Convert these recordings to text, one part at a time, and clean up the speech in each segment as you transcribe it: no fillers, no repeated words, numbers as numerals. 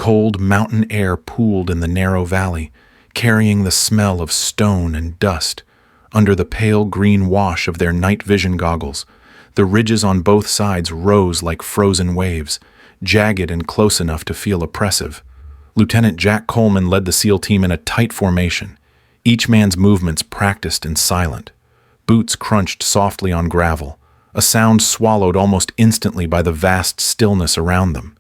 cold mountain air pooled in the narrow valley, carrying the smell of stone and dust. Under the pale green wash of their night vision goggles, the ridges on both sides rose like frozen waves, jagged and close enough to feel oppressive. Lieutenant Jack Coleman led the SEAL team in a tight formation, each man's movements practiced and silent. Boots crunched softly on gravel, a sound swallowed almost instantly by the vast stillness around them.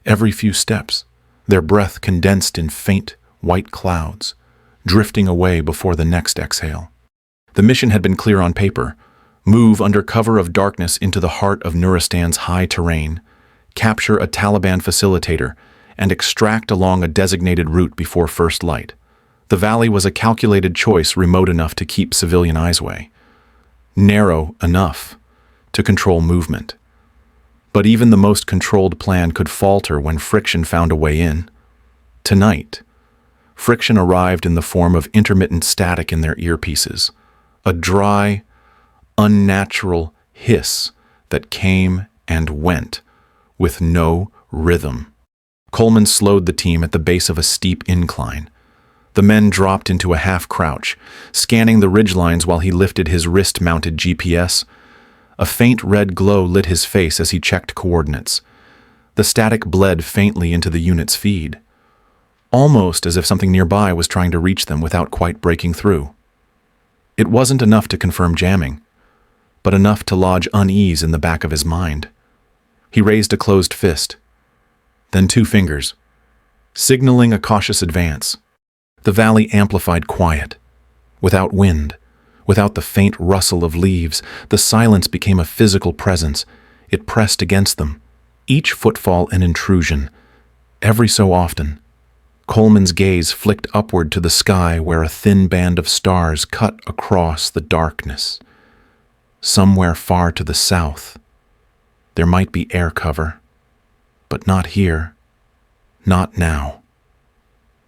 Every few steps, their breath condensed in faint, white clouds, drifting away before the next exhale. The mission had been clear on paper: move under cover of darkness into the heart of Nuristan's high terrain, capture a Taliban facilitator, and extract along a designated route before first light. The valley was a calculated choice, remote enough to keep civilian eyes away, narrow enough to control movement. But even the most controlled plan could falter when friction found a way in. Tonight, friction arrived in the form of intermittent static in their earpieces, a dry, unnatural hiss that came and went with no rhythm. Coleman slowed the team at the base of a steep incline. The men dropped into a half-crouch, scanning the ridgelines while he lifted his wrist-mounted GPS. A faint red glow lit his face as he checked coordinates. The static bled faintly into the unit's feed, almost as if something nearby was trying to reach them without quite breaking through. It wasn't enough to confirm jamming, but enough to lodge unease in the back of his mind. He raised a closed fist, then two fingers, signaling a cautious advance. The valley amplified quiet. Without wind, without the faint rustle of leaves, the silence became a physical presence. It pressed against them, each footfall an intrusion. Every so often, Coleman's gaze flicked upward to the sky where a thin band of stars cut across the darkness. Somewhere far to the south, there might be air cover, but not here, not now.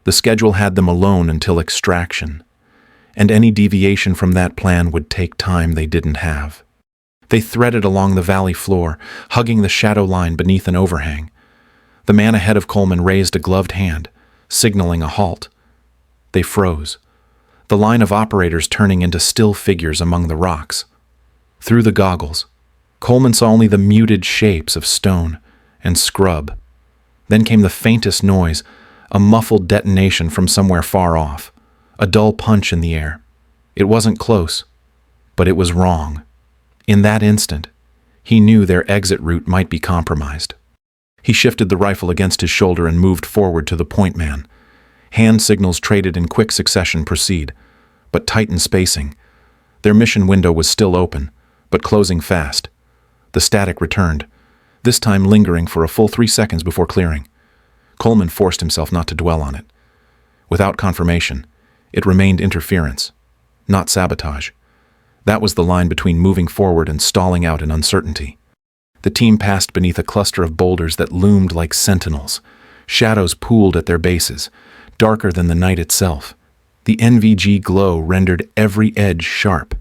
The schedule had them alone until extraction, and any deviation from that plan would take time they didn't have. They threaded along the valley floor, hugging the shadow line beneath an overhang. The man ahead of Coleman raised a gloved hand, signaling a halt. They froze, the line of operators turning into still figures among the rocks. Through the goggles, Coleman saw only the muted shapes of stone and scrub. Then came the faintest noise, a muffled detonation from somewhere far off, a dull punch in the air. It wasn't close, but it was wrong. In that instant, he knew their exit route might be compromised. He shifted the rifle against his shoulder and moved forward to the point man. Hand signals traded in quick succession proceed, but tightened spacing. Their mission window was still open, but closing fast. The static returned, this time lingering for a full 3 seconds before clearing. Coleman forced himself not to dwell on it. Without confirmation, it remained interference, not sabotage. That was the line between moving forward and stalling out in uncertainty. The team passed beneath a cluster of boulders that loomed like sentinels. Shadows pooled at their bases, darker than the night itself. The NVG glow rendered every edge sharp,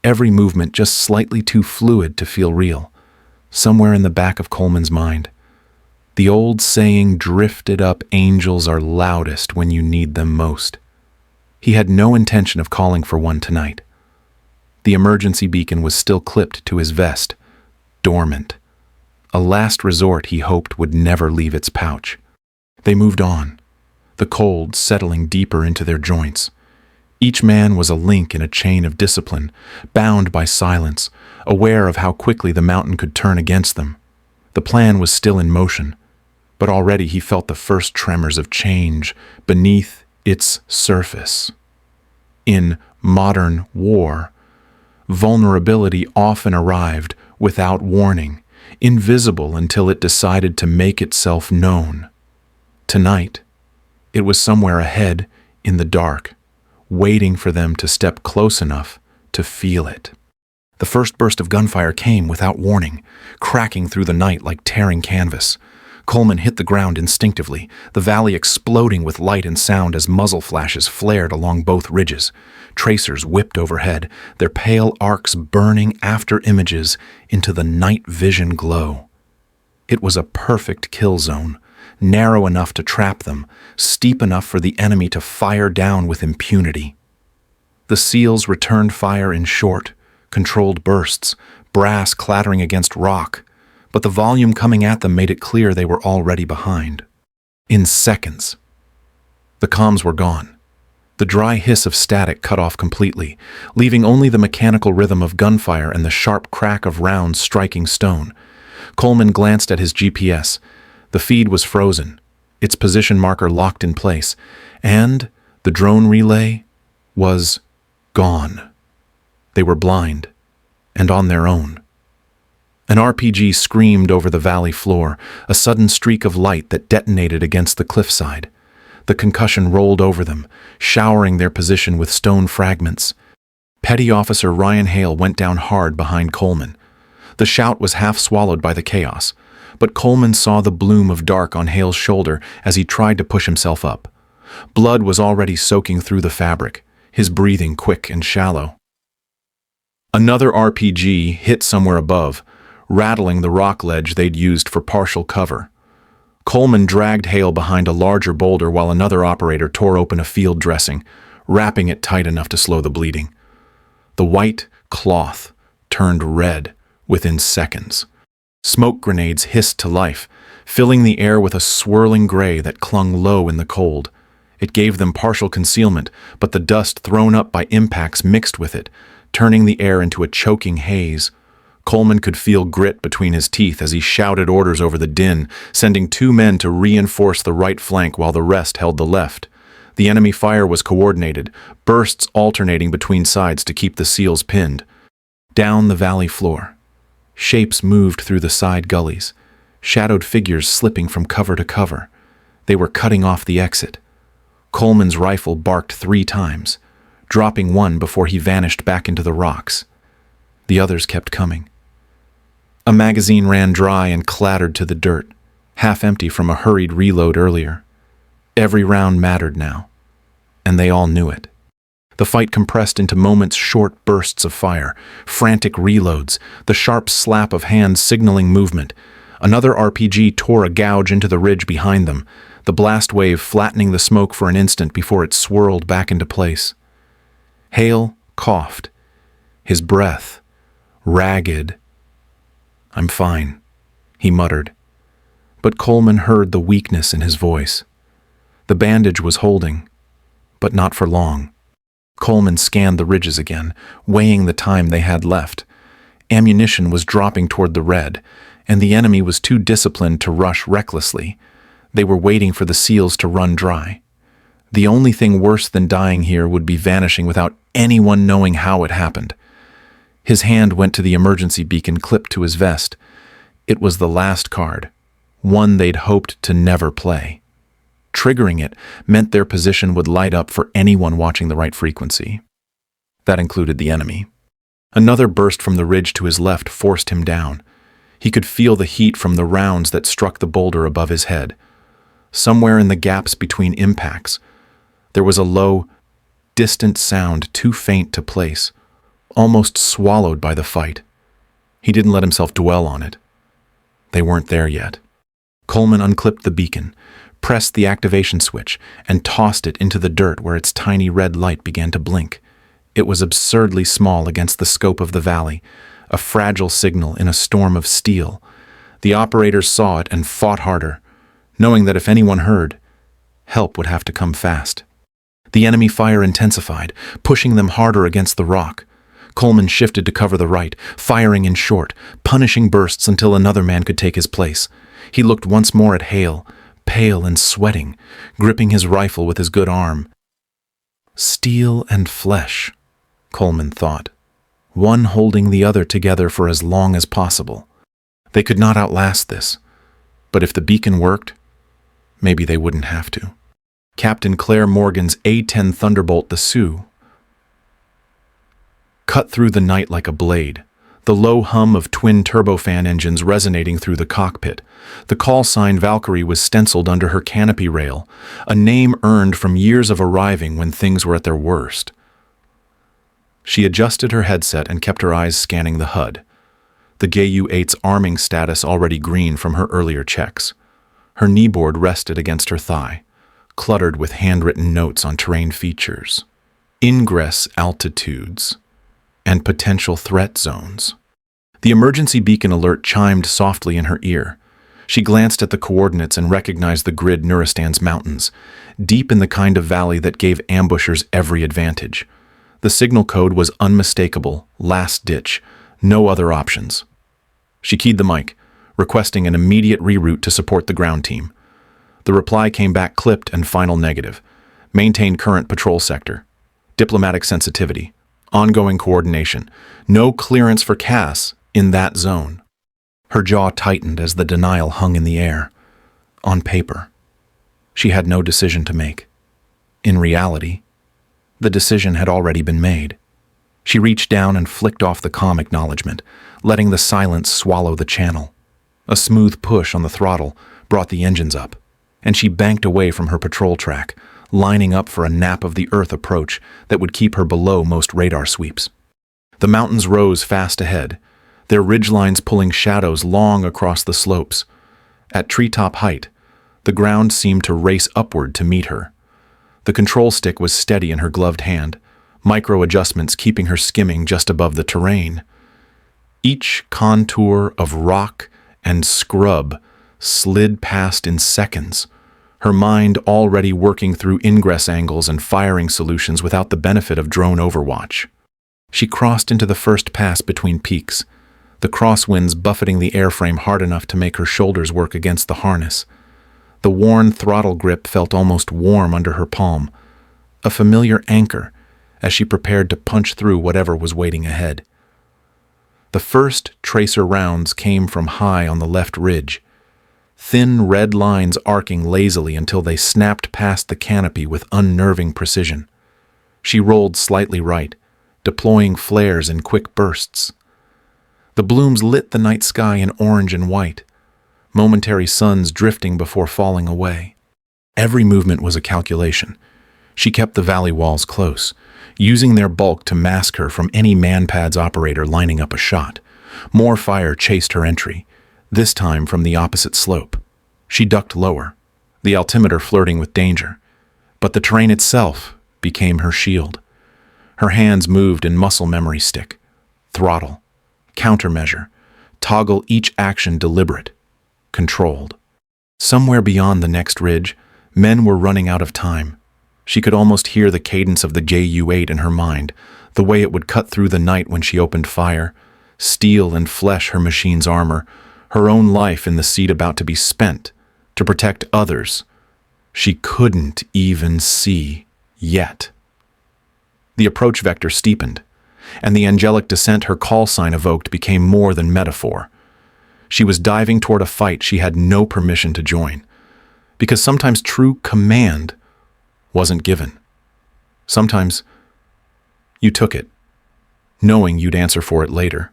every movement just slightly too fluid to feel real. Somewhere in the back of Coleman's mind, the old saying drifted up: angels are loudest when you need them most. He had no intention of calling for one tonight. The emergency beacon was still clipped to his vest, dormant. A last resort he hoped would never leave its pouch. They moved on, the cold settling deeper into their joints. Each man was a link in a chain of discipline, bound by silence, aware of how quickly the mountain could turn against them. The plan was still in motion, but already he felt the first tremors of change beneath its surface. In modern war, vulnerability often arrived without warning, invisible until it decided to make itself known. Tonight, it was somewhere ahead in the dark, waiting for them to step close enough to feel it. The first burst of gunfire came without warning, cracking through the night like tearing canvas. Coleman hit the ground instinctively, the valley exploding with light and sound as muzzle flashes flared along both ridges. Tracers whipped overhead, their pale arcs burning after images into the night vision glow. It was a perfect kill zone, narrow enough to trap them, steep enough for the enemy to fire down with impunity. The SEALs returned fire in short, controlled bursts, brass clattering against rock, but the volume coming at them made it clear they were already behind. In seconds, the comms were gone. The dry hiss of static cut off completely, leaving only the mechanical rhythm of gunfire and the sharp crack of rounds striking stone. Coleman glanced at his GPS. The feed was frozen, its position marker locked in place, and the drone relay was gone. They were blind, and on their own. An RPG screamed over the valley floor, a sudden streak of light that detonated against the cliffside. The concussion rolled over them, showering their position with stone fragments. Petty Officer Ryan Hale went down hard behind Coleman. The shout was half swallowed by the chaos, but Coleman saw the bloom of dark on Hale's shoulder as he tried to push himself up. Blood was already soaking through the fabric, his breathing quick and shallow. Another RPG hit somewhere above, rattling the rock ledge they'd used for partial cover. Coleman dragged Hale behind a larger boulder while another operator tore open a field dressing, wrapping it tight enough to slow the bleeding. The white cloth turned red within seconds. Smoke grenades hissed to life, filling the air with a swirling gray that clung low in the cold. It gave them partial concealment, but the dust thrown up by impacts mixed with it, turning the air into a choking haze. Coleman could feel grit between his teeth as he shouted orders over the din, sending 2 men to reinforce the right flank while the rest held the left. The enemy fire was coordinated, bursts alternating between sides to keep the SEALs pinned. Down the valley floor, shapes moved through the side gullies, shadowed figures slipping from cover to cover. They were cutting off the exit. Coleman's rifle barked 3 times, dropping one before he vanished back into the rocks. The others kept coming. A magazine ran dry and clattered to the dirt, half empty from a hurried reload earlier. Every round mattered now, and they all knew it. The fight compressed into moments-short bursts of fire, frantic reloads, the sharp slap of hands signaling movement. Another RPG tore a gouge into the ridge behind them, the blast wave flattening the smoke for an instant before it swirled back into place. Hale coughed, his breath ragged. "I'm fine," he muttered. But Coleman heard the weakness in his voice. The bandage was holding, but not for long. Coleman scanned the ridges again, weighing the time they had left. Ammunition was dropping toward the red, and the enemy was too disciplined to rush recklessly. They were waiting for the SEALs to run dry. The only thing worse than dying here would be vanishing without anyone knowing how it happened. His hand went to the emergency beacon clipped to his vest. It was the last card, one they'd hoped to never play. Triggering it meant their position would light up for anyone watching the right frequency. That included the enemy. Another burst from the ridge to his left forced him down. He could feel the heat from the rounds that struck the boulder above his head. Somewhere in the gaps between impacts, there was a low, distant sound too faint to place, almost swallowed by the fight. He didn't let himself dwell on it. They weren't there yet. Coleman unclipped the beacon, pressed the activation switch, and tossed it into the dirt where its tiny red light began to blink. It was absurdly small against the scope of the valley, a fragile signal in a storm of steel. The operators saw it and fought harder, knowing that if anyone heard, help would have to come fast. The enemy fire intensified, pushing them harder against the rock. Coleman shifted to cover the right, firing in short, punishing bursts until another man could take his place. He looked once more at Hale, pale and sweating, gripping his rifle with his good arm. Steel and flesh, Coleman thought, one holding the other together for as long as possible. They could not outlast this, but if the beacon worked, maybe they wouldn't have to. Captain Claire Morgan's A-10 Thunderbolt, the Sioux, cut through the night like a blade, the low hum of twin turbofan engines resonating through the cockpit. The call sign Valkyrie was stenciled under her canopy rail, a name earned from years of arriving when things were at their worst. She adjusted her headset and kept her eyes scanning the HUD, the Gu-8's arming status already green from her earlier checks. Her kneeboard rested against her thigh, cluttered with handwritten notes on terrain features, ingress altitudes, and potential threat zones. The emergency beacon alert chimed softly in her ear. She glanced at the coordinates and recognized the grid Nuristan's mountains, deep in the kind of valley that gave ambushers every advantage. The signal code was unmistakable, last ditch, no other options. She keyed the mic, requesting an immediate reroute to support the ground team. The reply came back clipped and final negative. Maintain current patrol sector. Diplomatic sensitivity. Ongoing coordination. No clearance for Cass in that zone. Her jaw tightened as the denial hung in the air. On paper, she had no decision to make. In reality, the decision had already been made. She reached down and flicked off the calm acknowledgement, letting the silence swallow the channel. A smooth push on the throttle brought the engines up, and she banked away from her patrol track, lining up for a nap of the Earth approach that would keep her below most radar sweeps. The mountains rose fast ahead, their ridgelines pulling shadows long across the slopes. At treetop height, the ground seemed to race upward to meet her. The control stick was steady in her gloved hand, micro adjustments keeping her skimming just above the terrain. Each contour of rock and scrub slid past in seconds, her mind already working through ingress angles and firing solutions without the benefit of drone overwatch. She crossed into the first pass between peaks, the crosswinds buffeting the airframe hard enough to make her shoulders work against the harness. The worn throttle grip felt almost warm under her palm, a familiar anchor as she prepared to punch through whatever was waiting ahead. The first tracer rounds came from high on the left ridge, thin red lines arcing lazily until they snapped past the canopy with unnerving precision. She rolled slightly right, deploying flares in quick bursts. The blooms lit the night sky in orange and white, momentary suns drifting before falling away. Every movement was a calculation. She kept the valley walls close, using their bulk to mask her from any manpad's operator lining up a shot. More fire chased her entry, this time from the opposite slope. She ducked lower, the altimeter flirting with danger, but the terrain itself became her shield. Her hands moved in muscle memory stick, throttle, countermeasure, toggle each action deliberate, controlled. Somewhere beyond the next ridge, men were running out of time. She could almost hear the cadence of the JU-8 in her mind, the way it would cut through the night when she opened fire, steel and flesh her machine's armor, her own life in the seat about to be spent, to protect others. She couldn't even see yet. The approach vector steepened, and the angelic descent her call sign evoked became more than metaphor. She was diving toward a fight she had no permission to join, because sometimes true command wasn't given. Sometimes you took it, knowing you'd answer for it later.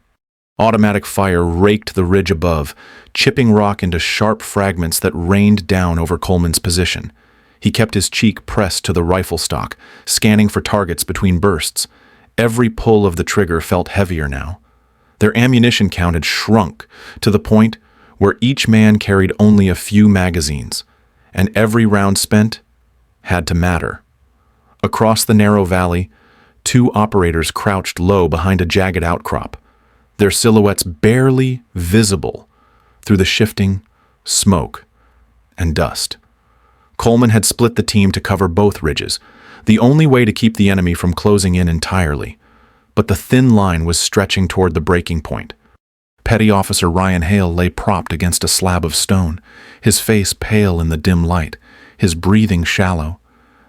Automatic fire raked the ridge above, chipping rock into sharp fragments that rained down over Coleman's position. He kept his cheek pressed to the rifle stock, scanning for targets between bursts. Every pull of the trigger felt heavier now. Their ammunition count had shrunk to the point where each man carried only a few magazines, and every round spent had to matter. Across the narrow valley, two operators crouched low behind a jagged outcrop, their silhouettes barely visible through the shifting smoke and dust. Coleman had split the team to cover both ridges, the only way to keep the enemy from closing in entirely, but the thin line was stretching toward the breaking point. Petty Officer Ryan Hale lay propped against a slab of stone, his face pale in the dim light, his breathing shallow.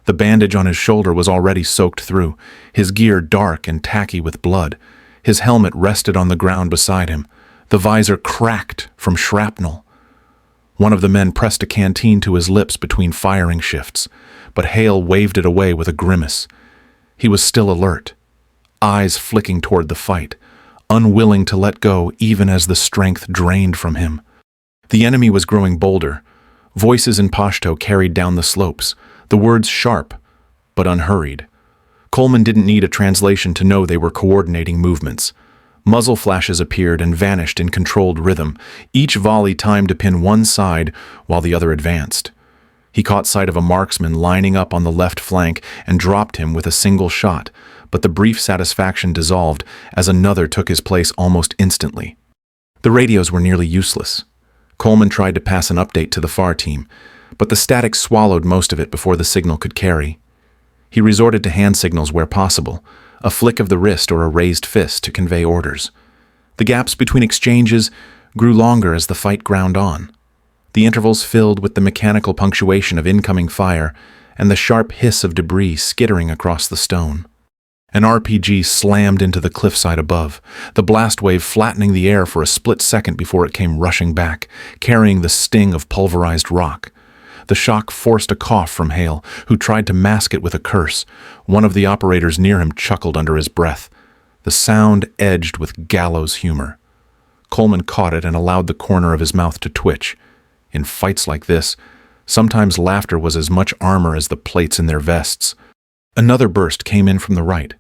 The bandage on his shoulder was already soaked through, his gear dark and tacky with blood. His helmet rested on the ground beside him, the visor cracked from shrapnel. One of the men pressed a canteen to his lips between firing shifts, but Hale waved it away with a grimace. He was still alert, eyes flicking toward the fight, unwilling to let go even as the strength drained from him. The enemy was growing bolder. Voices in Pashto carried down the slopes, the words sharp but unhurried. Coleman didn't need a translation to know they were coordinating movements. Muzzle flashes appeared and vanished in controlled rhythm, each volley timed to pin one side while the other advanced. He caught sight of a marksman lining up on the left flank and dropped him with a single shot, but the brief satisfaction dissolved as another took his place almost instantly. The radios were nearly useless. Coleman tried to pass an update to the FAR team, but the static swallowed most of it before the signal could carry. He resorted to hand signals where possible, a flick of the wrist or a raised fist to convey orders. The gaps between exchanges grew longer as the fight ground on. The intervals filled with the mechanical punctuation of incoming fire and the sharp hiss of debris skittering across the stone. An RPG slammed into the cliffside above, the blast wave flattening the air for a split second before it came rushing back, carrying the sting of pulverized rock. The shock forced a cough from Hale, who tried to mask it with a curse. One of the operators near him chuckled under his breath, the sound edged with gallows humor. Coleman caught it and allowed the corner of his mouth to twitch. In fights like this, sometimes laughter was as much armor as the plates in their vests. Another burst came in from the right,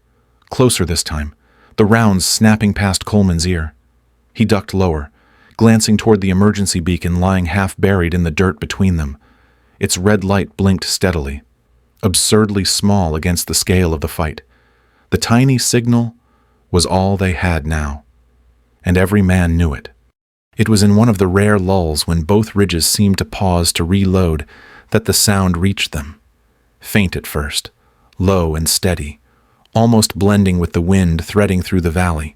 closer this time, the rounds snapping past Coleman's ear. He ducked lower, glancing toward the emergency beacon lying half buried in the dirt between them. Its red light blinked steadily, absurdly small against the scale of the fight. The tiny signal was all they had now, and every man knew it. It was in one of the rare lulls when both ridges seemed to pause to reload that the sound reached them. Faint at first, low and steady, almost blending with the wind threading through the valley.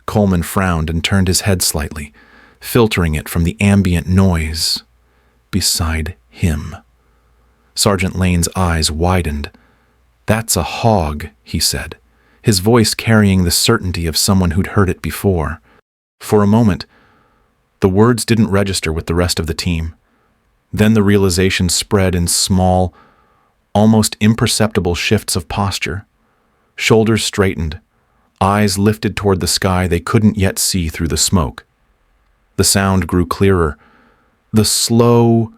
Coleman frowned and turned his head slightly, filtering it from the ambient noise beside him. Sergeant Lane's eyes widened. "That's a hog," he said, his voice carrying the certainty of someone who'd heard it before. For a moment, the words didn't register with the rest of the team. Then the realization spread in small, almost imperceptible shifts of posture. Shoulders straightened, eyes lifted toward the sky they couldn't yet see through the smoke. The sound grew clearer, the slow,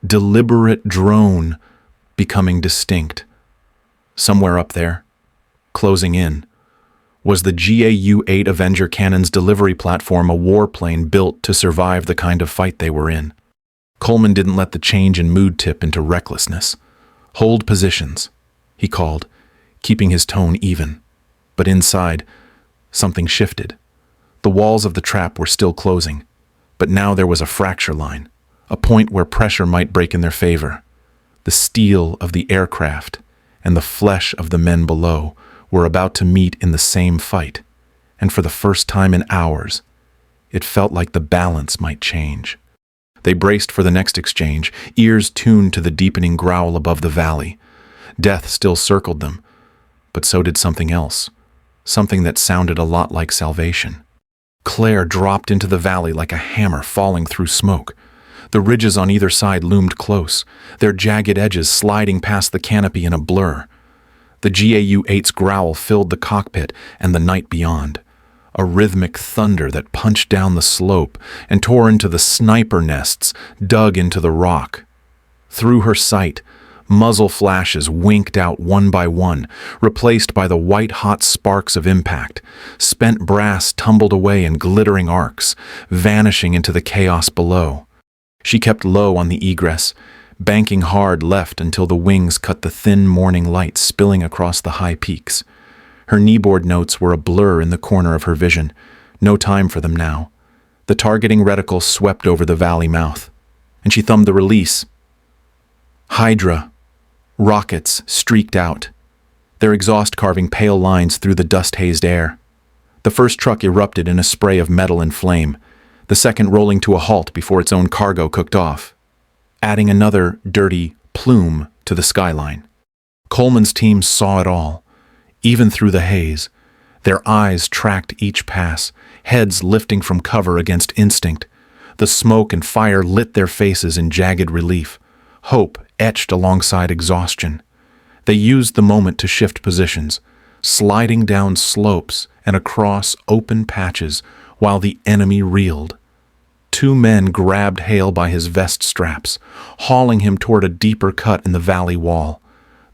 deliberate drone becoming distinct. Somewhere up there, closing in, was the GAU-8 Avenger cannon's delivery platform, a warplane built to survive the kind of fight they were in. Coleman didn't let the change in mood tip into recklessness. "Hold positions," he called, keeping his tone even. But inside, something shifted. The walls of the trap were still closing, but now there was a fracture line, a point where pressure might break in their favor. The steel of the aircraft and the flesh of the men below were about to meet in the same fight, and for the first time in hours, it felt like the balance might change. They braced for the next exchange, ears tuned to the deepening growl above the valley. Death still circled them, but so did something else, something that sounded a lot like salvation. Claire dropped into the valley like a hammer falling through smoke. The ridges on either side loomed close, their jagged edges sliding past the canopy in a blur. The GAU-8's growl filled the cockpit and the night beyond, a rhythmic thunder that punched down the slope and tore into the sniper nests dug into the rock. Through her sight, muzzle flashes winked out one by one, replaced by the white-hot sparks of impact. Spent brass tumbled away in glittering arcs, vanishing into the chaos below. She kept low on the egress, banking hard left until the wings cut the thin morning light spilling across the high peaks. Her kneeboard notes were a blur in the corner of her vision. No time for them now. The targeting reticle swept over the valley mouth, and she thumbed the release. Hydra. Rockets streaked out, their exhaust carving pale lines through the dust-hazed air. The first truck erupted in a spray of metal and flame, the second rolling to a halt before its own cargo cooked off, adding another dirty plume to the skyline. Coleman's team saw it all, even through the haze. Their eyes tracked each pass, heads lifting from cover against instinct. The smoke and fire lit their faces in jagged relief, hope etched alongside exhaustion. They used the moment to shift positions, sliding down slopes and across open patches while the enemy reeled. Two men grabbed Hale by his vest straps, hauling him toward a deeper cut in the valley wall.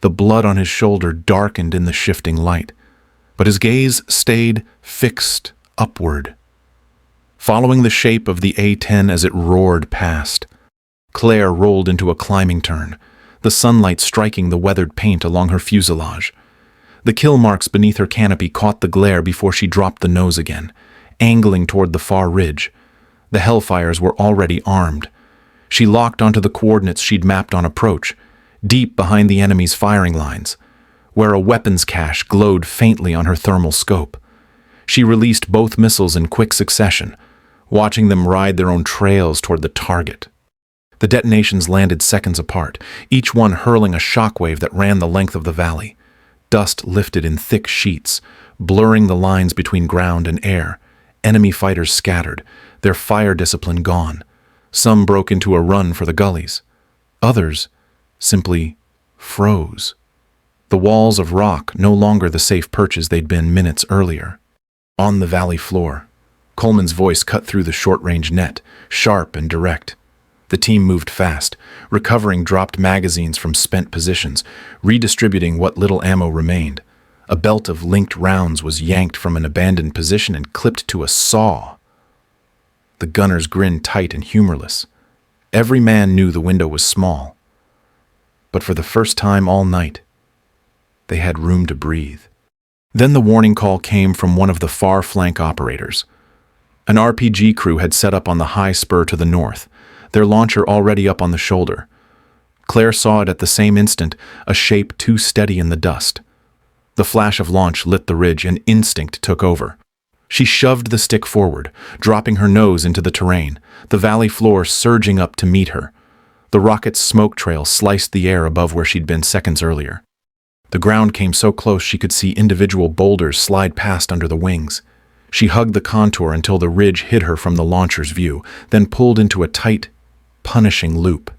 The blood on his shoulder darkened in the shifting light, but his gaze stayed fixed upward, following the shape of the A-10 as it roared past. Claire rolled into a climbing turn, the sunlight striking the weathered paint along her fuselage. The kill marks beneath her canopy caught the glare before she dropped the nose again, angling toward the far ridge. The Hellfires were already armed. She locked onto the coordinates she'd mapped on approach, deep behind the enemy's firing lines, where a weapons cache glowed faintly on her thermal scope. She released both missiles in quick succession, watching them ride their own trails toward the target. The detonations landed seconds apart, each one hurling a shockwave that ran the length of the valley. Dust lifted in thick sheets, blurring the lines between ground and air. Enemy fighters scattered, their fire discipline gone. Some broke into a run for the gullies. Others simply froze. The walls of rock no longer the safe perches they'd been minutes earlier. On the valley floor, Coleman's voice cut through the short-range net, sharp and direct. The team moved fast, recovering dropped magazines from spent positions, redistributing what little ammo remained. A belt of linked rounds was yanked from an abandoned position and clipped to a saw. The gunners grinned tight and humorless. Every man knew the window was small. But for the first time all night, they had room to breathe. Then the warning call came from one of the far flank operators. An RPG crew had set up on the high spur to the north, their launcher already up on the shoulder. Claire saw it at the same instant, a shape too steady in the dust. The flash of launch lit the ridge and instinct took over. She shoved the stick forward, dropping her nose into the terrain, the valley floor surging up to meet her. The rocket's smoke trail sliced the air above where she'd been seconds earlier. The ground came so close she could see individual boulders slide past under the wings. She hugged the contour until the ridge hid her from the launcher's view, then pulled into a tight, punishing loop,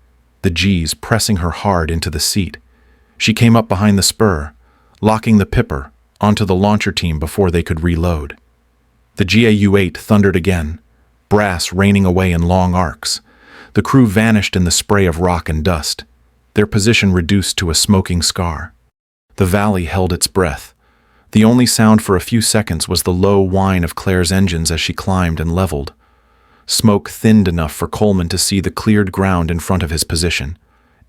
the G's pressing her hard into the seat. She came up behind the spur, locking the Pipper onto the launcher team before they could reload. The GAU-8 thundered again, brass raining away in long arcs. The crew vanished in the spray of rock and dust, their position reduced to a smoking scar. The valley held its breath. The only sound for a few seconds was the low whine of Claire's engines as she climbed and leveled. Smoke thinned enough for Coleman to see the cleared ground in front of his position.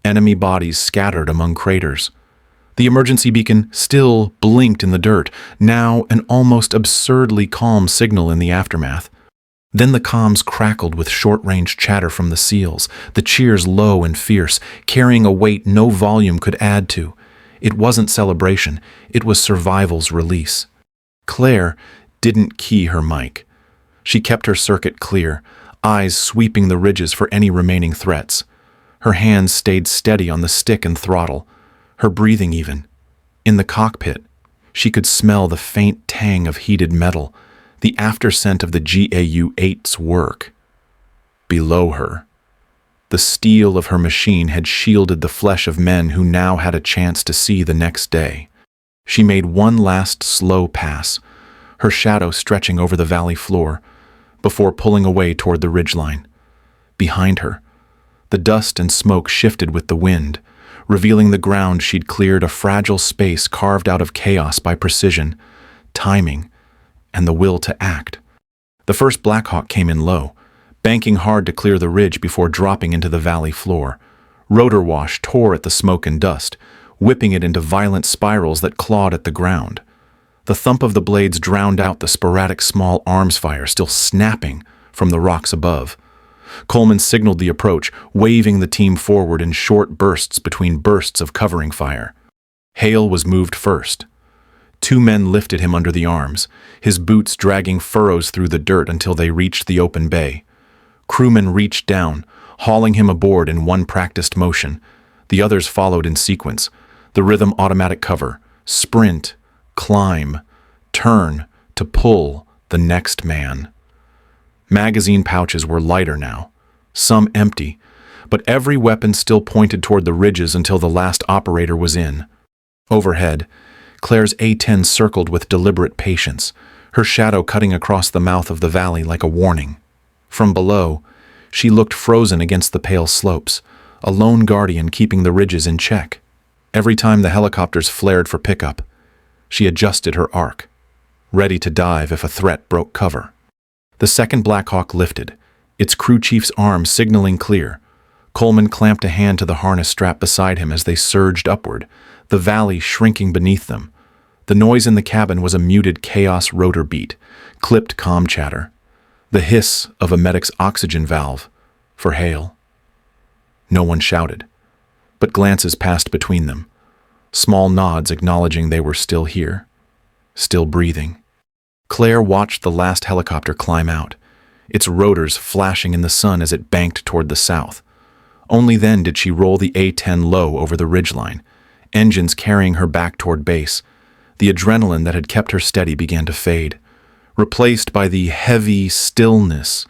Enemy bodies scattered among craters. The emergency beacon still blinked in the dirt, now an almost absurdly calm signal in the aftermath. Then the comms crackled with short-range chatter from the SEALs, the cheers low and fierce, carrying a weight no volume could add to. It wasn't celebration, it was survival's release. Claire didn't key her mic. She kept her circuit clear, eyes sweeping the ridges for any remaining threats. Her hands stayed steady on the stick and throttle, her breathing even. In the cockpit, she could smell the faint tang of heated metal, the afterscent of the GAU-8's work. Below her, the steel of her machine had shielded the flesh of men who now had a chance to see the next day. She made one last slow pass, her shadow stretching over the valley floor, before pulling away toward the ridgeline. Behind her, the dust and smoke shifted with the wind, revealing the ground she'd cleared, a fragile space carved out of chaos by precision, timing, and the will to act. The first Blackhawk came in low, banking hard to clear the ridge before dropping into the valley floor. Rotor wash tore at the smoke and dust, whipping it into violent spirals that clawed at the ground. The thump of the blades drowned out the sporadic small arms fire still snapping from the rocks above. Coleman signaled the approach, waving the team forward in short bursts between bursts of covering fire. Hale was moved first. 2 men lifted him under the arms, his boots dragging furrows through the dirt until they reached the open bay. Crewmen reached down, hauling him aboard in one practiced motion. The others followed in sequence, the rhythm automatic cover, sprint, climb, turn, to pull the next man. Magazine pouches were lighter now, some empty, but every weapon still pointed toward the ridges until the last operator was in. Overhead, Claire's A-10 circled with deliberate patience, her shadow cutting across the mouth of the valley like a warning. From below, she looked frozen against the pale slopes, a lone guardian keeping the ridges in check. Every time the helicopters flared for pickup, she adjusted her arc. ready to dive if a threat broke cover. The second Black Hawk lifted, its crew chief's arm signaling clear. Coleman clamped a hand to the harness strap beside him as they surged upward, the valley shrinking beneath them. The noise in the cabin was a muted chaos rotor beat, clipped comm chatter, the hiss of a medic's oxygen valve for hail. No one shouted, but glances passed between them, small nods acknowledging they were still here, still breathing. Claire watched the last helicopter climb out, its rotors flashing in the sun as it banked toward the south. Only then did she roll the A-10 low over the ridgeline, engines carrying her back toward base. The adrenaline that had kept her steady began to fade, replaced by the heavy stillness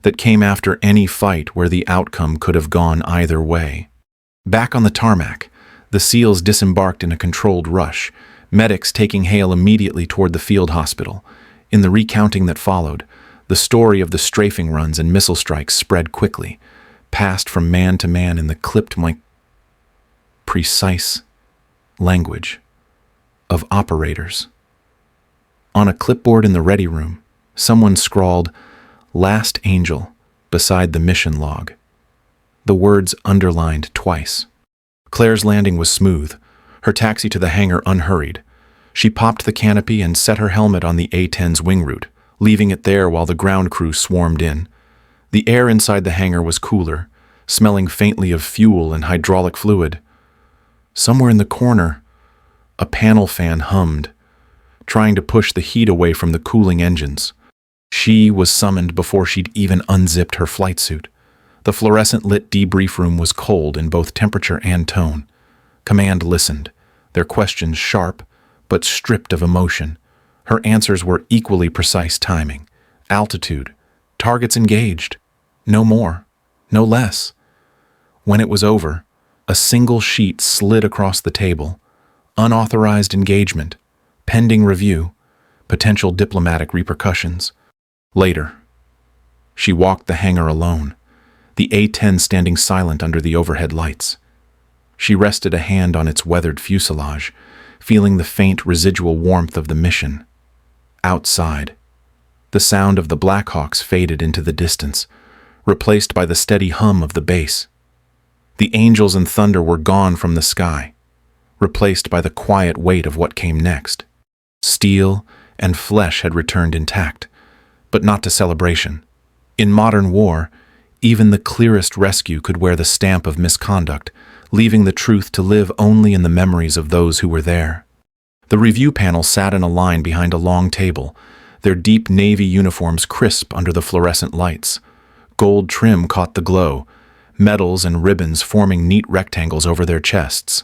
that came after any fight where the outcome could have gone either way. Back on the tarmac, the SEALs disembarked in a controlled rush, medics taking Hale immediately toward the field hospital. In the recounting that followed, the story of the strafing runs and missile strikes spread quickly, passed from man to man in the clipped precise language of operators. On a clipboard in the ready room, someone scrawled, "Last Angel," beside the mission log. The words underlined twice. Claire's landing was smooth, her taxi to the hangar unhurried. She popped the canopy and set her helmet on the A-10's wing route, leaving it there while the ground crew swarmed in. The air inside the hangar was cooler, smelling faintly of fuel and hydraulic fluid. Somewhere in the corner, a panel fan hummed, trying to push the heat away from the cooling engines. She was summoned before she'd even unzipped her flight suit. The fluorescent-lit debrief room was cold in both temperature and tone. Command listened, their questions sharp, but stripped of emotion. Her answers were equally precise timing. Altitude. Targets engaged. No more. No less. When it was over, a single sheet slid across the table. Unauthorized engagement. Pending review. Potential diplomatic repercussions. Later. She walked the hangar alone, the A-10 standing silent under the overhead lights. She rested a hand on its weathered fuselage, feeling the faint residual warmth of the mission. Outside, the sound of the Black Hawks faded into the distance, replaced by the steady hum of the base. The angels and thunder were gone from the sky, replaced by the quiet weight of what came next. Steel and flesh had returned intact, but not to celebration. In modern war, even the clearest rescue could wear the stamp of misconduct, leaving the truth to live only in the memories of those who were there. The review panel sat in a line behind a long table, their deep navy uniforms crisp under the fluorescent lights. Gold trim caught the glow, medals and ribbons forming neat rectangles over their chests.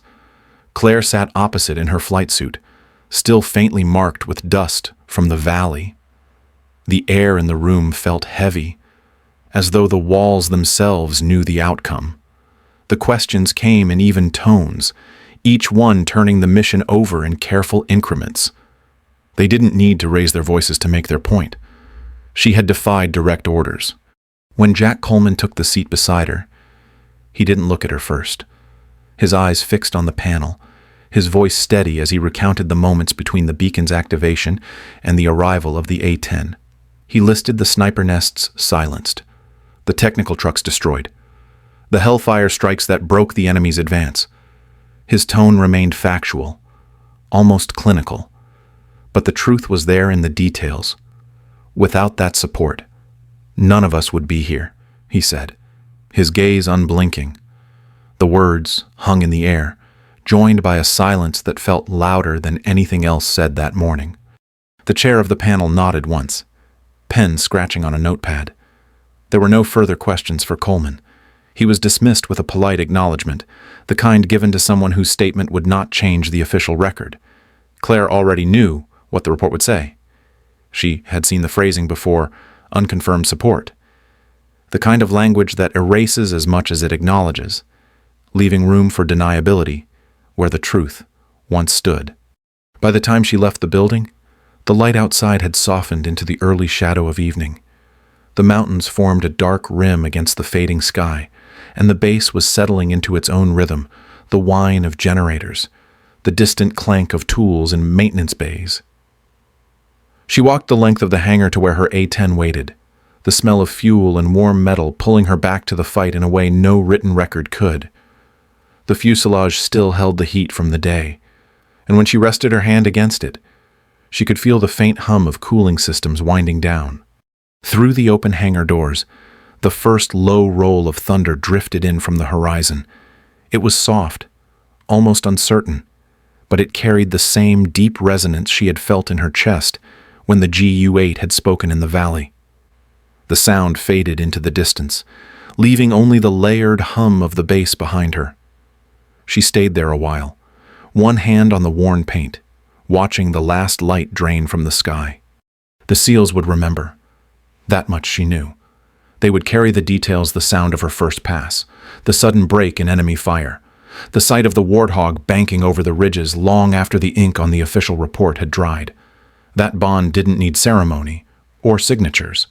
Claire sat opposite in her flight suit, still faintly marked with dust from the valley. The air in the room felt heavy, as though the walls themselves knew the outcome. The questions came in even tones, each one turning the mission over in careful increments. They didn't need to raise their voices to make their point. She had defied direct orders. When Jack Coleman took the seat beside her, he didn't look at her first. His eyes fixed on the panel, his voice steady as he recounted the moments between the beacon's activation and the arrival of the A-10. He listed the sniper nests silenced, the technical trucks destroyed, the hellfire strikes that broke the enemy's advance. His tone remained factual, almost clinical, but the truth was there in the details. Without that support, none of us would be here, he said, his gaze unblinking. The words hung in the air, joined by a silence that felt louder than anything else said that morning. The chair of the panel nodded once, pen scratching on a notepad. There were no further questions for Coleman. He was dismissed with a polite acknowledgement, the kind given to someone whose statement would not change the official record. Claire already knew what the report would say. She had seen the phrasing before, unconfirmed support. The kind of language that erases as much as it acknowledges, leaving room for deniability where the truth once stood. By the time she left the building, the light outside had softened into the early shadow of evening. The mountains formed a dark rim against the fading sky, and the base was settling into its own rhythm, the whine of generators, the distant clank of tools in maintenance bays. She walked the length of the hangar to where her A-10 waited, the smell of fuel and warm metal pulling her back to the fight in a way no written record could. The fuselage still held the heat from the day, and when she rested her hand against it, she could feel the faint hum of cooling systems winding down. Through the open hangar doors, the first low roll of thunder drifted in from the horizon. It was soft, almost uncertain, but it carried the same deep resonance she had felt in her chest when the GU-8 had spoken in the valley. The sound faded into the distance, leaving only the layered hum of the bass behind her. She stayed there a while, one hand on the worn paint, watching the last light drain from the sky. The SEALs would remember. That much she knew. They would carry the details: the sound of her first pass, the sudden break in enemy fire, the sight of the Warthog banking over the ridges long after the ink on the official report had dried. That bond didn't need ceremony or signatures.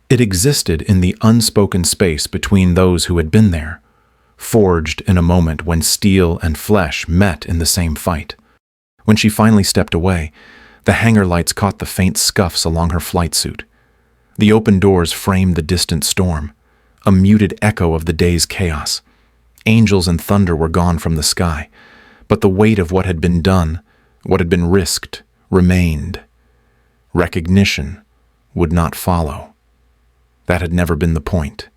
It existed in the unspoken space between those who had been there, forged in a moment when steel and flesh met in the same fight. When she finally stepped away, the hangar lights caught the faint scuffs along her flight suit. The open doors framed the distant storm, a muted echo of the day's chaos. Angels and thunder were gone from the sky, but the weight of what had been done, what had been risked, remained. Recognition would not follow. That had never been the point.